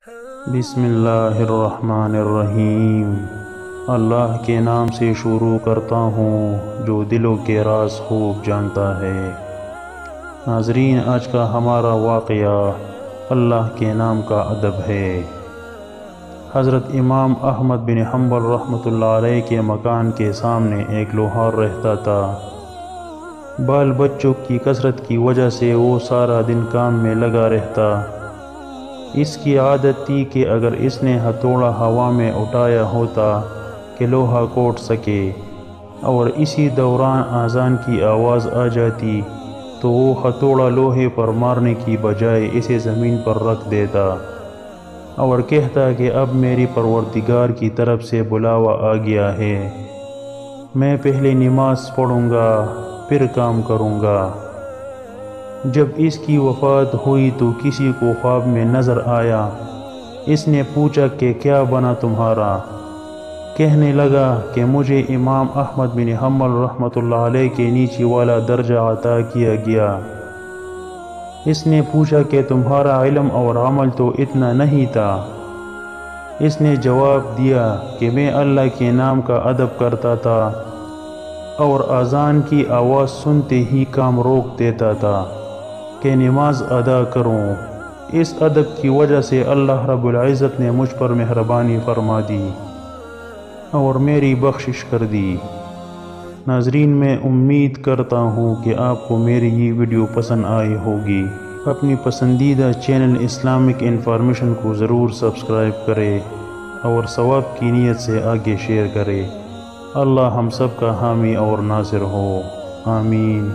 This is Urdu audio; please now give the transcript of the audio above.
بسم اللہ الرحمن الرحیم۔ اللہ کے نام سے شروع کرتا ہوں جو دلوں کے راز خوب جانتا ہے۔ ناظرین، آج کا ہمارا واقعہ اللہ کے نام کا ادب ہے۔ حضرت امام احمد بن حنبل رحمۃ اللہ علیہ کے مکان کے سامنے ایک لوہار رہتا تھا۔ بال بچوں کی کثرت کی وجہ سے وہ سارا دن کام میں لگا رہتا۔ اس کی عادت تھی کہ اگر اس نے ہتھوڑا ہوا میں اٹھایا ہوتا کہ لوہا کوٹ سکے اور اسی دوران اذان کی آواز آ جاتی تو وہ ہتھوڑا لوہے پر مارنے کی بجائے اسے زمین پر رکھ دیتا اور کہتا کہ اب میری پروردگار کی طرف سے بلاوا آ گیا ہے، میں پہلے نماز پڑھوں گا پھر کام کروں گا۔ جب اس کی وفات ہوئی تو کسی کو خواب میں نظر آیا۔ اس نے پوچھا کہ کیا بنا تمہارا؟ کہنے لگا کہ مجھے امام احمد بن حنبل رحمۃ اللہ علیہ کے نیچے والا درجہ عطا کیا گیا۔ اس نے پوچھا کہ تمہارا علم اور عمل تو اتنا نہیں تھا؟ اس نے جواب دیا کہ میں اللہ کے نام کا ادب کرتا تھا اور اذان کی آواز سنتے ہی کام روک دیتا تھا کہ نماز ادا کروں۔ اس ادب کی وجہ سے اللہ رب العزت نے مجھ پر مہربانی فرما دی اور میری بخشش کر دی۔ ناظرین، میں امید کرتا ہوں کہ آپ کو میری یہ ویڈیو پسند آئی ہوگی۔ اپنی پسندیدہ چینل اسلامک انفارمیشن کو ضرور سبسکرائب کرے اور ثواب کی نیت سے آگے شیئر کرے۔ اللہ ہم سب کا حامی اور ناصر ہو، آمین۔